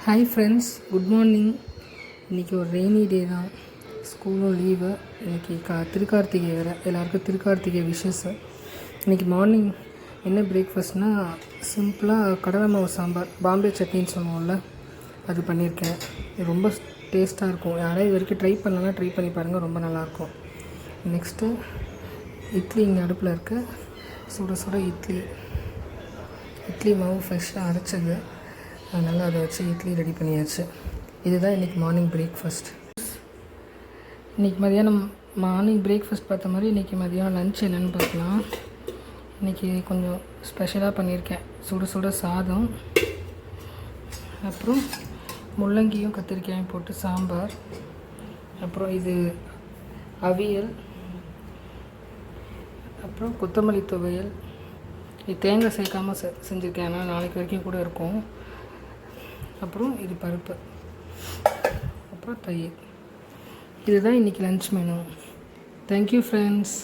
Hi friends, good morning. இன்றைக்கி ஒரு rainy day தான், ஸ்கூலும் லீவு. இன்றைக்கி திருக்கார்த்திகை வேறு, எல்லாேருக்கும் திருக்கார்த்திகை விஷஸ்ஸு. இன்றைக்கி மார்னிங் என்ன பிரேக்ஃபாஸ்ட்னால் சிம்பிளாக கடலை மாவு சாம்பார், பாம்பே சட்னின்னு சொல்லுவோம்ல, அது பண்ணியிருக்கேன். இது ரொம்ப டேஸ்ட்டாக இருக்கும். யாராவது இது வரைக்கும் ட்ரை பண்ணலன்னா ட்ரை பண்ணி பாருங்கள், ரொம்ப நல்லாயிருக்கும். நெக்ஸ்ட்டு இட்லி இங்கே அடுப்பில் இருக்குது. சுட சுட இட்லி மாவு ஃப்ரெஷ்ஷாக அரைச்சது, அதனால் அதை வச்சு இட்லி ரெடி பண்ணியாச்சு. இதுதான் இன்றைக்கி மார்னிங் பிரேக்ஃபாஸ்ட். இன்றைக்கி மதியானம் மார்னிங் பிரேக்ஃபாஸ்ட் பார்த்த மாதிரி இன்றைக்கி மதியானம் லன்ச் என்னென்னு பார்க்கலாம். இன்றைக்கி கொஞ்சம் ஸ்பெஷலாக பண்ணியிருக்கேன். சுட சுட சாதம், அப்புறம் முள்ளங்கியும் கத்திரிக்காயும் போட்டு சாம்பார், அப்புறம் இது அவியல், அப்புறம் கொத்தமல்லி துவையல். இது தேங்காய் சேர்க்காமல் செஞ்சுருக்கேன், ஆனால் நாளைக்கு வரைக்கும் கூட இருக்கும். அப்புறம் இது பருப்பு, அப்புறம் தயிர். இதுதான் இன்றைக்கி லன்ச் மெனு. Thank you friends.